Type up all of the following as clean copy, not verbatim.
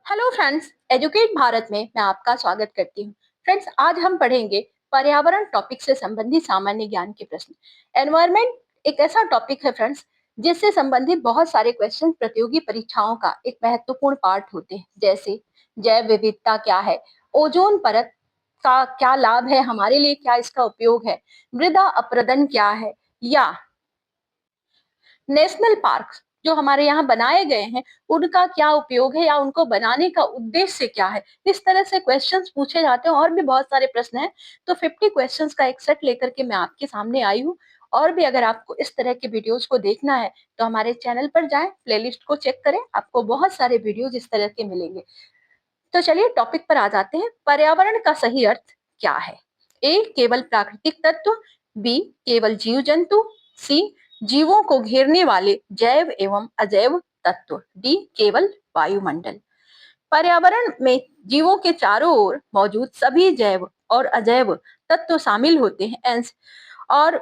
Hello friends, educate Bharat में मैं आपका स्वागत करती हूँ। फ्रेंड्स, आज हम पढ़ेंगे पर्यावरण टॉपिक से संबंधित सामान्य ज्ञान के प्रश्न। एनवायरमेंट एक ऐसा टॉपिक है फ्रेंड्स, जिससे संबंधित बहुत सारे क्वेश्चन प्रतियोगी परीक्षाओं का एक महत्वपूर्ण पार्ट होते हैं। जैसे जैव विविधता क्या है, ओजोन परत का क्या लाभ है, हमारे लिए क्या इसका उपयोग है, मृदा अपरदन क्या है, या नेशनल पार्क जो हमारे यहाँ बनाए गए हैं उनका क्या उपयोग है या उनको बनाने का उद्देश्य क्या है। इस तरह से क्वेश्चंस पूछे जाते हैं और भी बहुत सारे प्रश्न हैं। तो 50 क्वेश्चंस का एक सेट लेकर के मैं आपके सामने आई हूँ। और भी अगर आपको इस तरह के वीडियोस को देखना है तो हमारे चैनल पर जाएं, प्लेलिस्ट को चेक करें, आपको बहुत सारे वीडियोस इस तरह के मिलेंगे। तो चलिए टॉपिक पर आ जाते हैं। पर्यावरण का सही अर्थ क्या है? ए केवल प्राकृतिक तत्व, बी केवल जीव जंतु, सी जीवों को घेरने वाले जैव एवं अजैव तत्व, डी केवल वायुमंडल। पर्यावरण में जीवों के चारों ओर मौजूद सभी जैव और अजैव तत्व शामिल होते हैं। और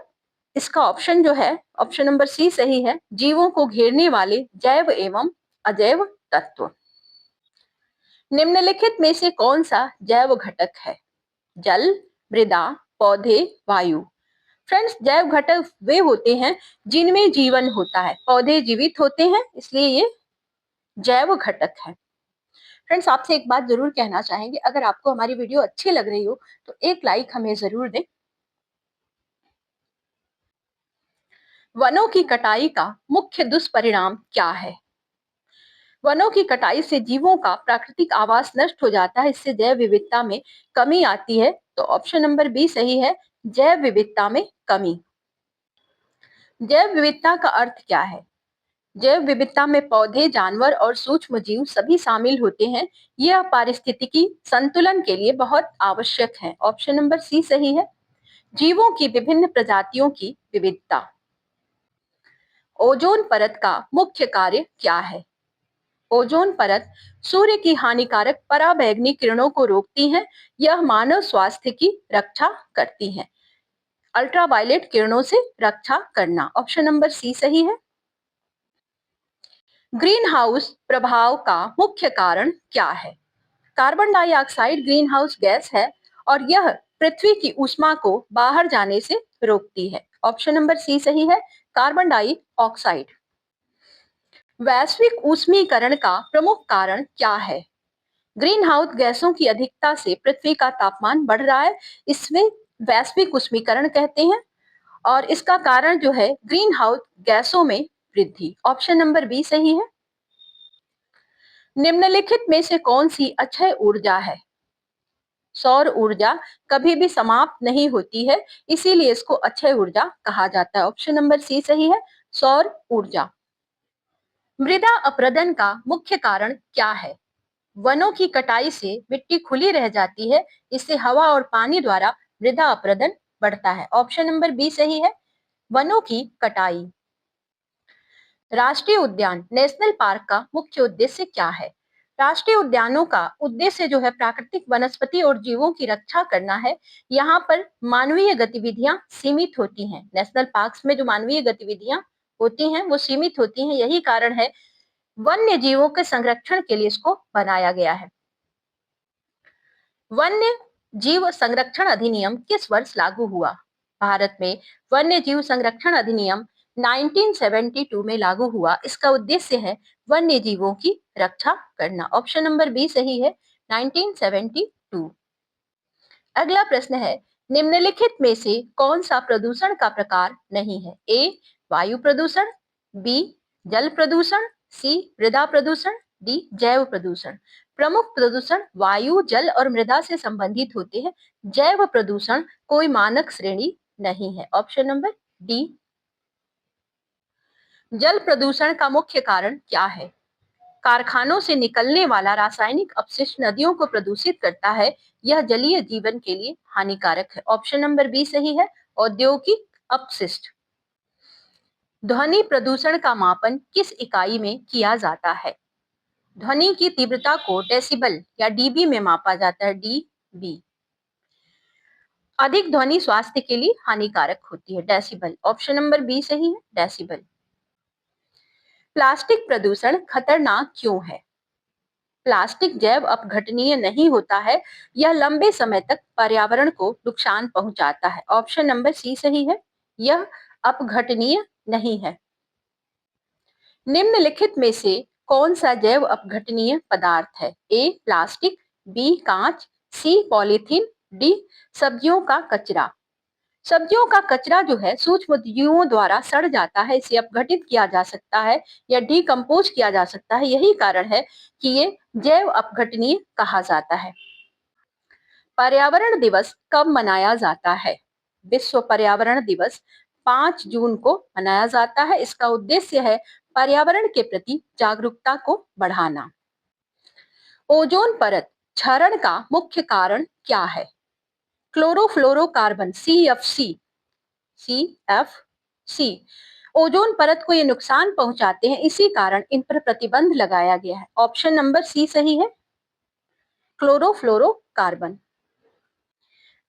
इसका ऑप्शन जो है, ऑप्शन नंबर सी सही है, जीवों को घेरने वाले जैव एवं अजैव तत्व। निम्नलिखित में से कौन सा जैव घटक है? जल, मृदा, पौधे, वायु। फ्रेंड्स, जैव घटक वे होते हैं जिनमें जीवन होता है। पौधे जीवित होते हैं, इसलिए ये जैव घटक है। फ्रेंड्स, आपसे एक बात जरूर कहना चाहेंगे, अगर आपको हमारी वीडियो अच्छी लग रही हो तो एक लाइक हमें जरूर दें। वनों की कटाई का मुख्य दुष्परिणाम क्या है? वनों की कटाई से जीवों का प्राकृतिक आवास नष्ट हो जाता है, इससे जैव विविधता में कमी आती है। तो ऑप्शन नंबर बी सही है, जैव विविधता में कमी। जैव विविधता का अर्थ क्या है? जैव विविधता में पौधे, जानवर और सूक्ष्म जीव सभी शामिल होते हैं। यह पारिस्थितिकी संतुलन के लिए बहुत आवश्यक है। ऑप्शन नंबर सी सही है, जीवों की विभिन्न प्रजातियों की विविधता। ओजोन परत का मुख्य कार्य क्या है? ओजोन परत सूर्य की हानिकारक पराबैंगनी किरणों को रोकती है। यह मानव स्वास्थ्य की रक्षा करती है। अल्ट्रावायलेट किरणों से रक्षा करना, ऑप्शन नंबर सी सही है। ग्रीन हाउस प्रभाव का मुख्य कारण क्या है? Carbon dioxide green house gas है और यह पृथ्वी की ऊष्मा को बाहर जाने से रोकती है। ऑप्शन नंबर सी सही है, कार्बन डाइऑक्साइड। वैश्विक ऊष्मीकरण का प्रमुख कारण क्या है? ग्रीन हाउस गैसों की अधिकता से पृथ्वी का तापमान बढ़ रहा है, इसमें वैश्विक ऊष्मीकरण कहते हैं। और इसका कारण जो है, ग्रीन हाउस गैसों में वृद्धि। ऑप्शन नंबर बी सही है। निम्नलिखित में से कौन सी अक्षय ऊर्जा है? सौर ऊर्जा कभी भी समाप्त नहीं होती है, इसीलिए इसको अक्षय ऊर्जा कहा जाता है। ऑप्शन नंबर सी सही है, सौर ऊर्जा। मृदा अपरदन का मुख्य कारण क्या है? वनों की कटाई से मिट्टी खुली रह जाती है, इससे हवा और पानी द्वारा मृदा अपरदन बढ़ता है। ऑप्शन नंबर बी सही है, वनों की कटाई। राष्ट्रीय उद्यान नेशनल पार्क का मुख्य उद्देश्य क्या है? राष्ट्रीय उद्यानों का उद्देश्य जो है प्राकृतिक वनस्पति और जीवों की रक्षा करना है। यहाँ पर मानवीय गतिविधियां सीमित होती हैं। नेशनल पार्क्स में जो मानवीय गतिविधियां होती हैं वो सीमित होती हैं, यही कारण है वन्य जीवों के संरक्षण के लिए इसको बनाया गया है। वन्य जीव संरक्षण अधिनियम किस वर्ष लागू हुआ? भारत में वन्य जीव संरक्षण अधिनियम 1972 में लागू हुआ। इसका उद्देश्य है वन्य जीवों की रक्षा करना। ऑप्शन नंबर बी सही है, 1972। अगला प्रश्न है, निम्नलिखित में से कौन सा प्रदूषण का प्रकार नहीं है? ए वायु प्रदूषण, बी जल प्रदूषण, सी मृदा प्रदूषण, डी जैव प्रदूषण। प्रमुख प्रदूषण वायु, जल और मृदा से संबंधित होते हैं। जैव प्रदूषण कोई मानक श्रेणी नहीं है। Option number D. जल प्रदूषण का मुख्य कारण क्या है? कारखानों से निकलने वाला रासायनिक अपशिष्ट नदियों को प्रदूषित करता है। यह जलीय जीवन के लिए हानिकारक है। ऑप्शन नंबर बी सही है, औद्योगिक अपशिष्ट। ध्वनि प्रदूषण का मापन किस इकाई में किया जाता है? ध्वनि की तीव्रता को डेसिबल या डीबी में मापा जाता है, डीबी। अधिक ध्वनि स्वास्थ्य के लिए हानिकारक होती है, डेसिबल। ऑप्शन नंबर बी सही है, डेसिबल। प्लास्टिक प्रदूषण खतरनाक क्यों है? प्लास्टिक जैव अपघटनीय नहीं होता है, यह लंबे समय तक पर्यावरण को नुकसान पहुंचाता है। ऑप्शन नंबर सी सही है, यह अपघटनीय नहीं है। निम्नलिखित में से कौन सा जैव अपघटनीय पदार्थ है? ए प्लास्टिक, बी कांच, सी पॉलीथीन, डी सब्जियों का कचरा। सब्जियों का कचरा जो है सूक्ष्म जीवों द्वारा सड़ जाता है, इसे अपघटित किया जा सकता है या डिकम्पोज किया जा सकता है। यही कारण है कि ये जैव अपघटनीय कहा जाता है। पर्यावरण दिवस कब मनाया जाता है? विश्व पर्यावरण दिवस 5 जून को मनाया जाता है। इसका उद्देश्य है पर्यावरण के प्रति जागरूकता को बढ़ाना। ओजोन परत क्षरण का मुख्य कारण क्या है? Chlorofluorocarbon CFC। ओजोन परत को ये नुकसान पहुंचाते हैं, इसी कारण इन पर प्रतिबंध लगाया गया है। ऑप्शन नंबर सी सही है, क्लोरोफ्लोरोकार्बन।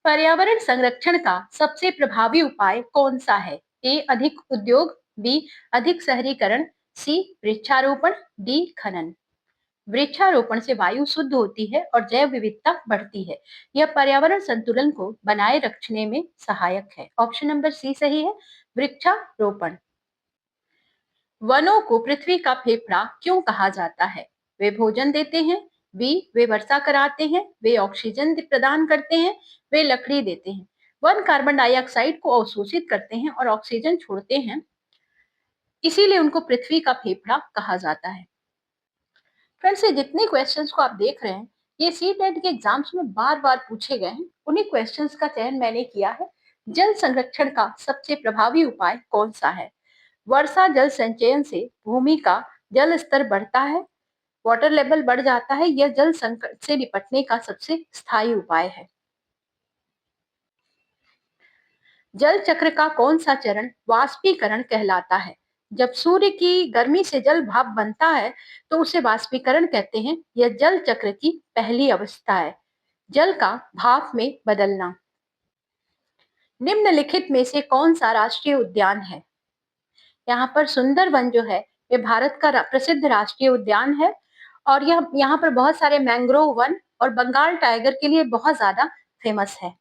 पर्यावरण संरक्षण का सबसे प्रभावी उपाय कौन सा है? ए अधिक उद्योग, बी अधिक शहरीकरण, सी वृक्षारोपण, डी खनन। वृक्षारोपण से वायु शुद्ध होती है और जैव विविधता बढ़ती है। यह पर्यावरण संतुलन को बनाए रखने में सहायक है। ऑप्शन नंबर सी सही है, वृक्षारोपण। वनों को पृथ्वी का फेफड़ा क्यों कहा जाता है? वे भोजन देते हैं, बी वे वर्षा कराते हैं, वे ऑक्सीजन प्रदान करते हैं, वे लकड़ी देते हैं। वन कार्बन डाइऑक्साइड को अवशोषित करते हैं और ऑक्सीजन छोड़ते हैं, इसीलिए उनको पृथ्वी का फेफड़ा कहा जाता है। फ्रेंड्स, ये जितने क्वेश्चंस को आप देख रहे हैं, ये सीटेट के एग्जाम्स में बार बार पूछे गए हैं। उन्हीं क्वेश्चंस का चयन मैंने किया है। जल संरक्षण का सबसे प्रभावी उपाय कौन सा है? वर्षा जल संचयन से भूमि का जल स्तर बढ़ता है, वाटर लेवल बढ़ जाता है। यह जल संकट से निपटने का सबसे स्थायी उपाय है। जल चक्र का कौन सा चरण वाष्पीकरण कहलाता है? जब सूर्य की गर्मी से जल भाप बनता है तो उसे वाष्पीकरण कहते हैं। यह जल चक्र की पहली अवस्था है, जल का भाप में बदलना। निम्नलिखित में से कौन सा राष्ट्रीय उद्यान है? यहाँ पर सुंदरवन जो है ये भारत का प्रसिद्ध राष्ट्रीय उद्यान है और यह यहाँ पर बहुत सारे मैंग्रोव वन और बंगाल टाइगर के लिए बहुत ज्यादा फेमस है।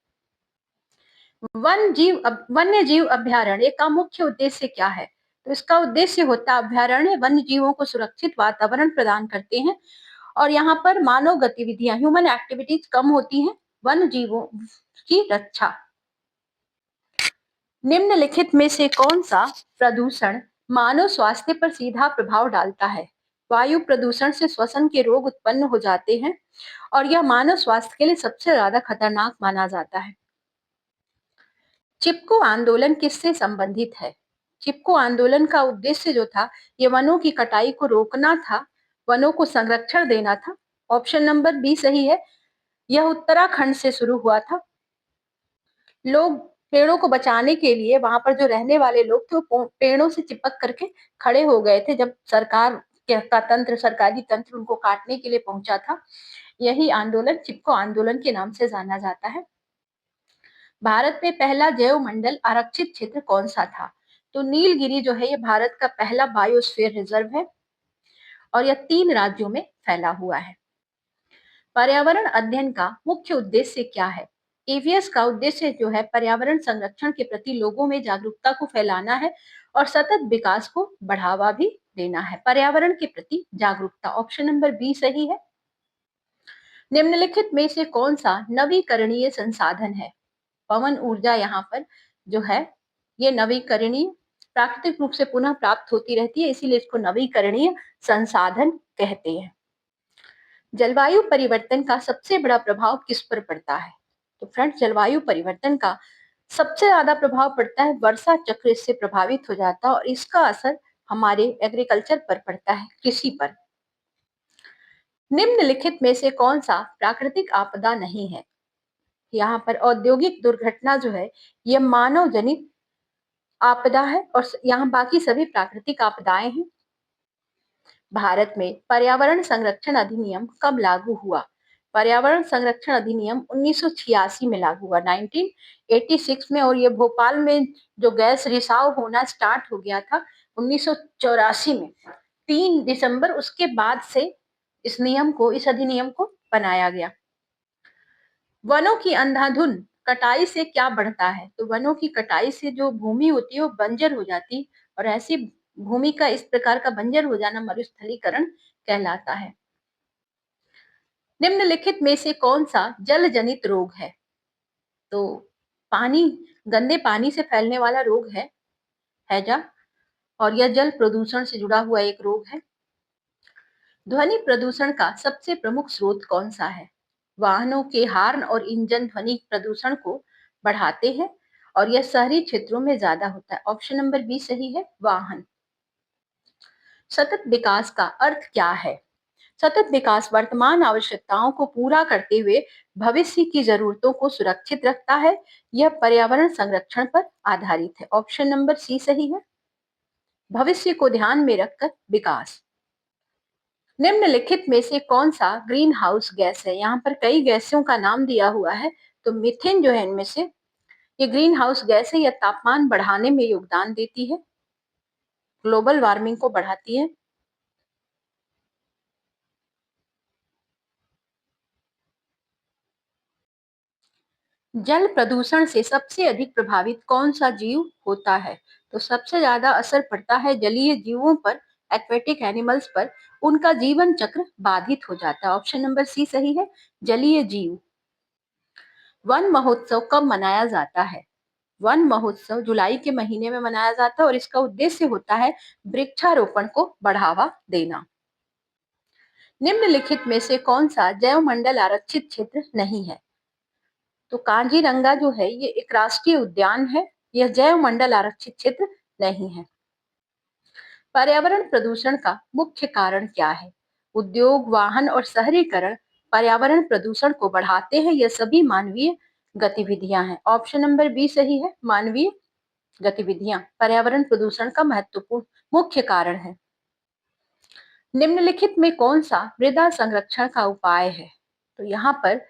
वन्य जीव अभ्यारण्य का मुख्य उद्देश्य क्या है? तो इसका उद्देश्य होता है अभ्यारण्य वन्य जीवों को सुरक्षित वातावरण प्रदान करते हैं और यहाँ पर मानव गतिविधियां ह्यूमन एक्टिविटीज कम होती हैं, वन्य जीवों की रक्षा। निम्नलिखित में से कौन सा प्रदूषण मानव स्वास्थ्य पर सीधा प्रभाव डालता है? वायु प्रदूषण से श्वसन के रोग उत्पन्न हो जाते हैं और यह मानव स्वास्थ्य के लिए सबसे ज्यादा खतरनाक माना जाता है। चिपको आंदोलन किससे संबंधित है? चिपको आंदोलन का उद्देश्य जो था ये वनों की कटाई को रोकना था, वनों को संरक्षण देना था। ऑप्शन नंबर बी सही है, यह उत्तराखंड से शुरू हुआ था। लोग पेड़ों को बचाने के लिए वहां पर जो रहने वाले लोग थे वो पेड़ों से चिपक करके खड़े हो गए थे जब सरकारी तंत्र उनको काटने के लिए पहुंचा था। यही आंदोलन चिपको आंदोलन के नाम से जाना जाता है। भारत में पहला जैव मंडल आरक्षित क्षेत्र कौन सा था? तो नीलगिरी जो है ये भारत का पहला बायोस्फीयर रिजर्व है और यह 3 राज्यों में फैला हुआ है। पर्यावरण अध्ययन का मुख्य उद्देश्य क्या है? ईवीएस का उद्देश्य जो है पर्यावरण संरक्षण के प्रति लोगों में जागरूकता को फैलाना है और सतत विकास को बढ़ावा भी देना है। पर्यावरण के प्रति जागरूकता, ऑप्शन नंबर बी सही है। निम्नलिखित में से कौन सा नवीकरणीय संसाधन है? पवन ऊर्जा यहाँ पर जो है ये नवीकरणीय प्राकृतिक रूप से पुनः प्राप्त होती रहती है, इसीलिए इसको नवीकरणीय संसाधन कहते हैं। जलवायु परिवर्तन का सबसे बड़ा प्रभाव किस पर पड़ता है? तो फ्रेंड्स, जलवायु परिवर्तन का सबसे ज्यादा प्रभाव पड़ता है वर्षा चक्र, इससे प्रभावित हो जाता है और इसका असर हमारे एग्रीकल्चर पर पड़ता है, कृषि पर। निम्नलिखित में से कौन सा प्राकृतिक आपदा नहीं है? यहाँ पर औद्योगिक दुर्घटना जो है यह मानव जनित आपदा है और यहाँ बाकी सभी प्राकृतिक आपदाएं हैं। भारत में पर्यावरण संरक्षण अधिनियम कब लागू हुआ? पर्यावरण संरक्षण अधिनियम 1986 में लागू हुआ, 1986 में, और ये भोपाल में जो गैस रिसाव होना स्टार्ट हो गया था 1984 में 3 दिसंबर, उसके बाद से इस अधिनियम को बनाया गया। वनों की अंधाधुंध कटाई से क्या बढ़ता है? तो वनों की कटाई से जो भूमि होती है वो बंजर हो जाती, और ऐसी भूमि का इस प्रकार का बंजर हो जाना मरुस्थलीकरण कहलाता है। निम्नलिखित में से कौन सा जल जनित रोग है? तो पानी, गंदे पानी से फैलने वाला रोग है हैजा, और यह जल प्रदूषण से जुड़ा हुआ एक रोग है। ध्वनि प्रदूषण का सबसे प्रमुख स्रोत कौन सा है? वाहनों के हॉर्न और इंजन ध्वनि प्रदूषण को बढ़ाते हैं, और यह शहरी क्षेत्रों में ज्यादा होता है। ऑप्शन नंबर बी सही है, वाहन। सतत विकास का अर्थ क्या है? सतत विकास वर्तमान आवश्यकताओं को पूरा करते हुए भविष्य की जरूरतों को सुरक्षित रखता है। यह पर्यावरण संरक्षण पर आधारित है। ऑप्शन नंबर सी सही है, भविष्य को ध्यान में रखकर विकास। निम्नलिखित में से कौन सा ग्रीन हाउस गैस है? यहाँ पर कई गैसों का नाम दिया हुआ है, तो मीथेन जो है इनमें से, ये ग्रीन हाउस गैस है। यह तापमान बढ़ाने में योगदान देती है, ग्लोबल वार्मिंग को बढ़ाती है। जल प्रदूषण से सबसे अधिक प्रभावित कौन सा जीव होता है? तो सबसे ज्यादा असर पड़ता है जलीय जीवों पर, एक्वेटिक एनिमल्स पर। उनका जीवन चक्र बाधित हो जाता है। ऑप्शन नंबर सी सही है, जलीय जीव। वन महोत्सव कब मनाया जाता है? वन महोत्सव जुलाई के महीने में मनाया जाता है, और इसका उद्देश्य होता है वृक्षारोपण को बढ़ावा देना। निम्नलिखित में से कौन सा जैव मंडल आरक्षित क्षेत्र नहीं है? तो कांजीरंगा जो है ये एक राष्ट्रीय उद्यान है, यह जैव मंडल आरक्षित क्षेत्र नहीं है। पर्यावरण प्रदूषण का मुख्य कारण क्या है? उद्योग, वाहन और शहरीकरण पर्यावरण प्रदूषण को बढ़ाते हैं। यह सभी मानवीय गतिविधियां हैं। ऑप्शन नंबर बी सही है, मानवीय गतिविधियां पर्यावरण प्रदूषण का महत्वपूर्ण मुख्य कारण है। निम्नलिखित में कौन सा मृदा संरक्षण का उपाय है? तो यहाँ पर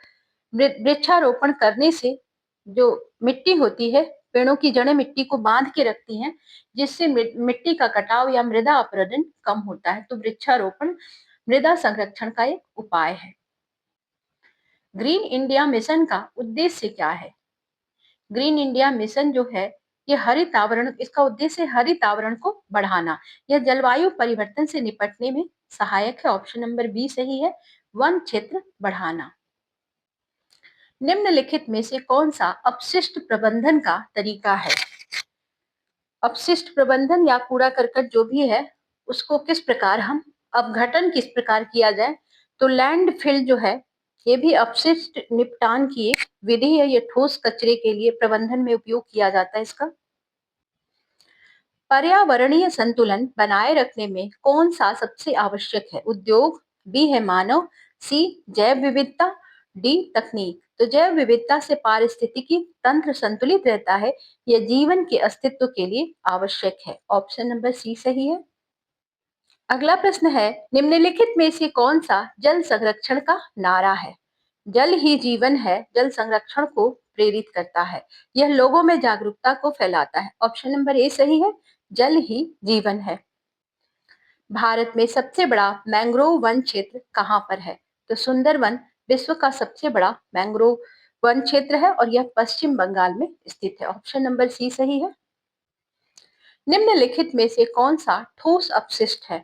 वृक्षारोपण करने से जो मिट्टी होती है, पेड़ों की जड़ें मिट्टी को बांध के रखती हैं, जिससे मिट्टी का कटाव या मृदा अपरदन कम होता है। तो वृक्षारोपण मृदा संरक्षण का एक उपाय है। ग्रीन इंडिया मिशन का उद्देश्य क्या है? ग्रीन इंडिया मिशन जो है ये हरित आवरण, इसका उद्देश्य हरित आवरण को बढ़ाना। यह जलवायु परिवर्तन से निपटने में सहायक है। ऑप्शन नंबर बी सही है, वन क्षेत्र बढ़ाना। निम्नलिखित में से कौन सा अपशिष्ट प्रबंधन का तरीका है? अपशिष्ट प्रबंधन या कूड़ा करकट जो भी है, उसको किस प्रकार हम अपघटन किस प्रकार किया जाए? तो लैंडफिल जो है ये भी अपशिष्ट निपटान की एक विधि है। ये ठोस कचरे के लिए प्रबंधन में उपयोग किया जाता है इसका। पर्यावरणीय संतुलन बनाए रखने में कौन सा सबसे आवश्यक है? उद्योग, बी है मानव, सी जैव विविधता, डी तकनीक। तो जैव विविधता से पारिस्थितिकी तंत्र संतुलित रहता है, यह जीवन के अस्तित्व के लिए आवश्यक है। ऑप्शन नंबर सी सही है। अगला प्रश्न है, निम्नलिखित में से कौन सा जल संरक्षण का नारा है? जल ही जीवन है, जल संरक्षण को प्रेरित करता है, यह लोगों में जागरूकता को फैलाता है। ऑप्शन नंबर ए सही है, जल ही जीवन है। भारत में सबसे बड़ा मैंग्रोव वन क्षेत्र कहाँ पर है? तो सुंदरवन विश्व का सबसे बड़ा मैंग्रोव वन क्षेत्र है, और यह पश्चिम बंगाल में स्थित है। ऑप्शन नंबर सी सही है। निम्नलिखित में से कौन सा ठोस अपशिष्ट है?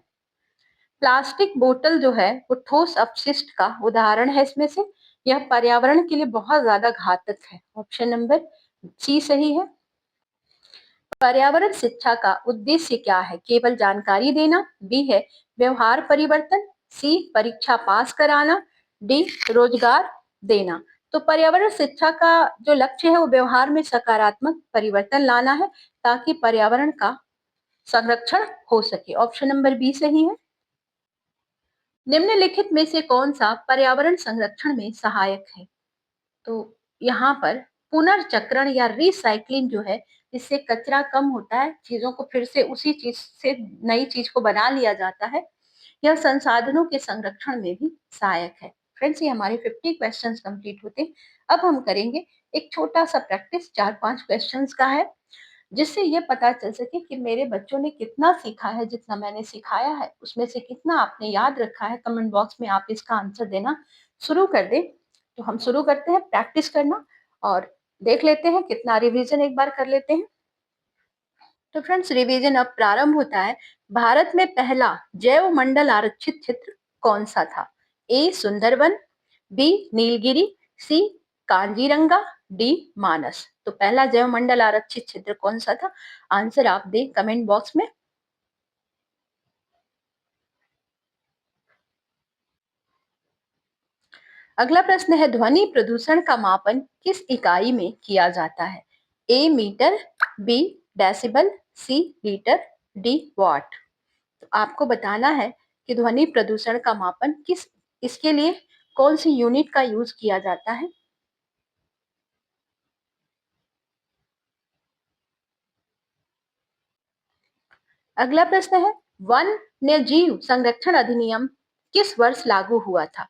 प्लास्टिक बोतल जो है वो ठोस अपशिष्ट का उदाहरण है। इसमें से यह पर्यावरण के लिए बहुत ज्यादा घातक है। ऑप्शन नंबर सी सही है। पर्यावरण शिक्षा का उद्देश्य क्या है? केवल जानकारी देना, बी है व्यवहार परिवर्तन, सी परीक्षा पास कराना, डी रोजगार देना। तो पर्यावरण शिक्षा का जो लक्ष्य है वो व्यवहार में सकारात्मक परिवर्तन लाना है, ताकि पर्यावरण का संरक्षण हो सके। ऑप्शन नंबर बी सही है। निम्नलिखित में से कौन सा पर्यावरण संरक्षण में सहायक है? तो यहाँ पर पुनर्चक्रण या रिसाइकलिंग जो है, इससे कचरा कम होता है, चीजों को फिर से उसी चीज से नई चीज को बना लिया जाता है। यह संसाधनों के संरक्षण में भी सहायक है। फ्रेंड्स, ये हमारे 50 क्वेश्चंस कंप्लीट होते हैं। अब हम करेंगे एक छोटा सा प्रैक्टिस, 4-5 क्वेश्चंस का है। जिससे ये पता चल सके कि मेरे बच्चों ने कितना सीखा है, जितना मैंने सिखाया है, उसमें से कितना आपने याद रखा है। कमेंट बॉक्स में आप इसका आंसर देना शुरू कर दें। तो हम शुरू करते हैं प्रैक्टिस करना और देख लेते हैं कितना रिवीजन एक बार कर लेते हैं। तो फ्रेंड्स रिवीजन अब प्रारंभ होता है। भारत में पहला जैव मंडल आरक्षित क्षेत्र कौन सा था? ए सुंदरवन, बी नीलगिरी, सी कांजीरंगा, डी मानस। तो पहला जैव मंडल आरक्षित क्षेत्र कौन सा था? आंसर आप दें कमेंट बॉक्स में। अगला प्रश्न है ध्वनि प्रदूषण का मापन किस इकाई में किया जाता है? A metre, B decibel, C litre, D watt. तो आपको बताना है कि ध्वनि प्रदूषण का मापन किस इसके लिए कौन सी यूनिट का यूज किया जाता है। अगला प्रश्न है वन्य जीव संरक्षण अधिनियम किस वर्ष लागू हुआ था?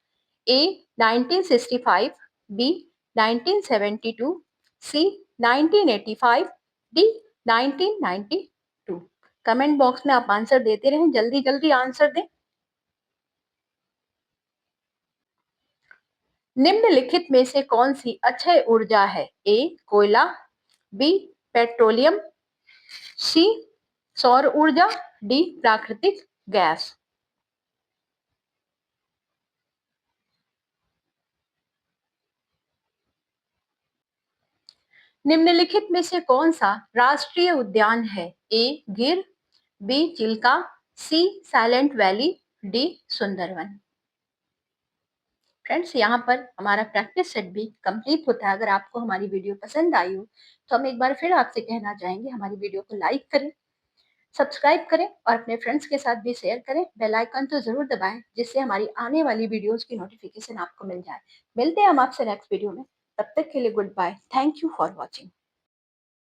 ए 1965, बी 1972, सी 1985, डी 1992। कमेंट बॉक्स में आप आंसर देते रहें, जल्दी जल्दी आंसर दें। निम्नलिखित में से कौन सी अक्षय ऊर्जा है? ए कोयला, बी पेट्रोलियम, सी सौर ऊर्जा, डी प्राकृतिक गैस। निम्नलिखित में से कौन सा राष्ट्रीय उद्यान है? A Gir, B Chilka, C silent valley, D Sundarban. Friends यहाँ पर हमारा प्रैक्टिस सेट भी कंप्लीट होता है। अगर आपको हमारी वीडियो पसंद आई हो तो हम एक बार फिर आपसे कहना चाहेंगे हमारी वीडियो को लाइक करें, सब्सक्राइब करें और अपने फ्रेंड्स के साथ भी शेयर करें। बेल आइकन तो जरूर दबाएं जिससे हमारी आने वाली वीडियोस की नोटिफिकेशन आपको मिल जाए। मिलते हैं हम आपसे नेक्स्ट वीडियो में, तब तक के लिए goodbye. Thank you for watching.